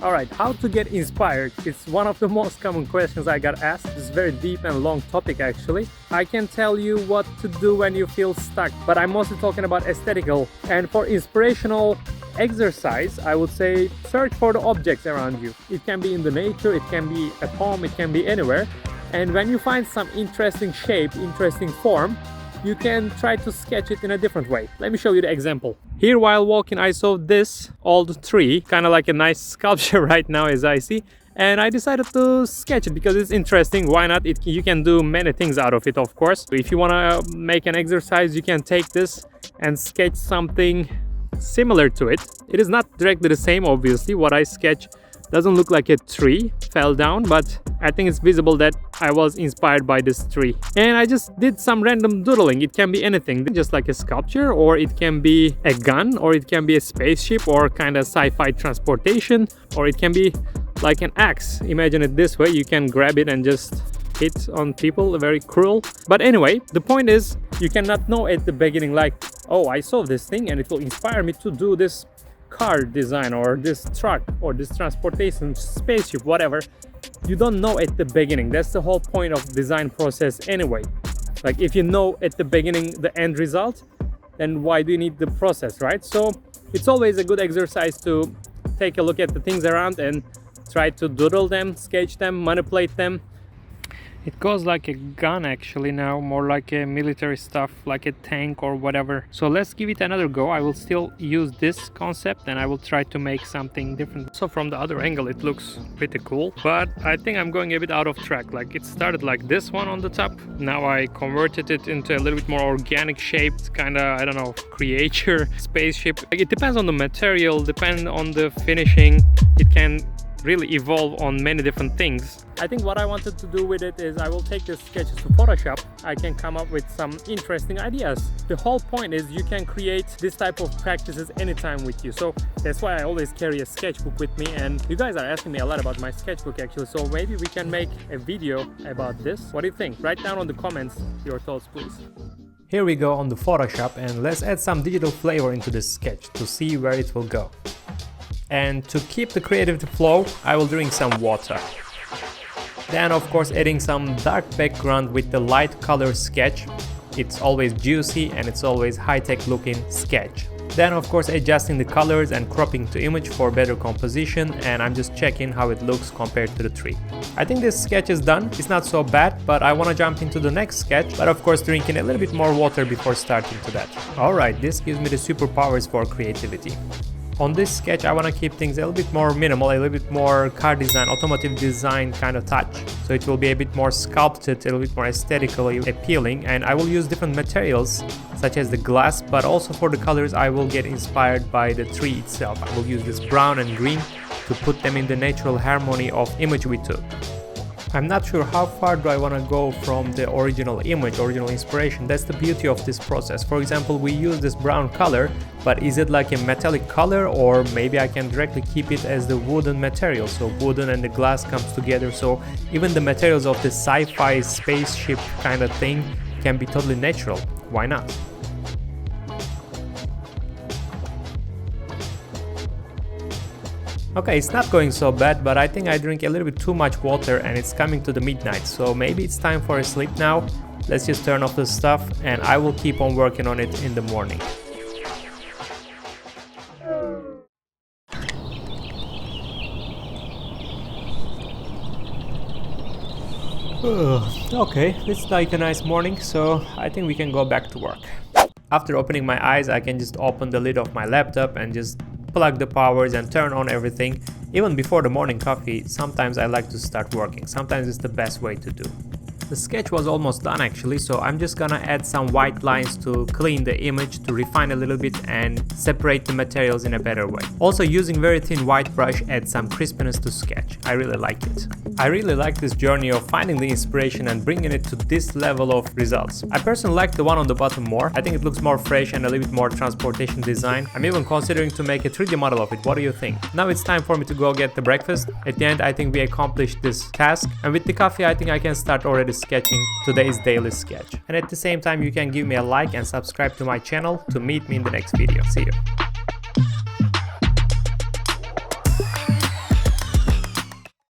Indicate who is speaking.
Speaker 1: Alright, how to get inspired? It's one of the most common questions I got asked. It's a very deep and long topic actually. I can tell you what to do when you feel stuck, but I'm mostly talking about aesthetical. And for inspirational exercise, I would say search for the objects around you. It can be in the nature, it can be at home, it can be anywhere. And when you find some interesting shape, interesting form, you can try to sketch it in a different way. Let me show you the example. Here while walking I saw this old tree, kind of like a nice sculpture right now as I see, and I decided to sketch it because it's interesting. Why not? You can do many things out of it, of course. If you want to make an exercise, you can take this and sketch something similar to it. It is not directly the same, obviously. What I sketch doesn't look like a tree fell down, but I think it's visible that I was inspired by this tree. And I just did some random doodling. It can be anything, just like a sculpture, or it can be a gun, or it can be a spaceship, or kind of sci-fi transportation, or it can be like an axe. Imagine it this way, you can grab it and just hit on people, very cruel. But anyway, the point is, you cannot know at the beginning like, oh, I saw this thing and it will inspire me to do this car design or this truck or this transportation spaceship, whatever. You don't know at the beginning. That's the whole point of design process anyway. Like if you know at the beginning the end result, then why do you need the process, right? So it's always a good exercise to take a look at the things around and try to doodle them, sketch them, manipulate them. It goes like a gun actually now, more like a military stuff, like a tank or whatever. So let's give it another go. I will still use this concept and I will try to make something different. So from the other angle it looks pretty cool, but I think I'm going a bit out of track. Like it started like this one on the top. Now I converted it into a little bit more organic shaped, kind of, I don't know, creature, spaceship. Like it depends on the material, depends on the finishing. It can really evolve on many different things. I think what I wanted to do with it is I will take the sketches to Photoshop. I can come up with some interesting ideas. The whole point is you can create this type of practices anytime with you. So that's why I always carry a sketchbook with me, and you guys are asking me a lot about my sketchbook actually. So maybe we can make a video about this. What do you think? Write down on the comments your thoughts, please. Here we go on the Photoshop, and let's add some digital flavor into this sketch to see where it will go. And to keep the creativity flow, I will drink some water. Then of course adding some dark background with the light color sketch. It's always juicy and it's always high-tech looking sketch. Then of course adjusting the colors and cropping to image for better composition, and I'm just checking how it looks compared to the tree. I think this sketch is done. It's not so bad, but I want to jump into the next sketch, but of course drinking a little bit more water before starting to that. Alright, this gives me the superpowers for creativity. On this sketch I want to keep things a little bit more minimal, a little bit more car design, automotive design kind of touch. So it will be a bit more sculpted, a little bit more aesthetically appealing, and I will use different materials such as the glass, but also for the colors I will get inspired by the tree itself. I will use this brown and green to put them in the natural harmony of image we took. I'm not sure how far do I want to go from the original image, original inspiration. That's the beauty of this process. For example, we use this brown color, but is it like a metallic color, or maybe I can directly keep it as the wooden material. So wooden and the glass comes together, so even the materials of the sci-fi spaceship kind of thing can be totally natural. Why not? Okay, it's not going so bad, but I think I drink a little bit too much water and it's coming to the midnight, so maybe it's time for a sleep now. Let's just turn off the stuff and I will keep on working on it in the morning. Okay, it's like a nice morning, so I think we can go back to work. After opening my eyes, I can just open the lid of my laptop and just plug the powers and turn on everything. Even before the morning coffee, sometimes I like to start working. Sometimes it's the best way to do. The sketch was almost done actually, so I'm just gonna add some white lines to clean the image, to refine a little bit and separate the materials in a better way. Also using very thin white brush adds some crispness to sketch. I really like it. I really like this journey of finding the inspiration and bringing it to this level of results. I personally like the one on the bottom more. I think it looks more fresh and a little bit more transportation design. I'm even considering to make a 3D model of it. What do you think? Now it's time for me to go get the breakfast. At the end I think we accomplished this task, and with the coffee I think I can start already sketching today's daily sketch. And at the same time you can give me a like and subscribe to my channel to meet me in the next video. See you.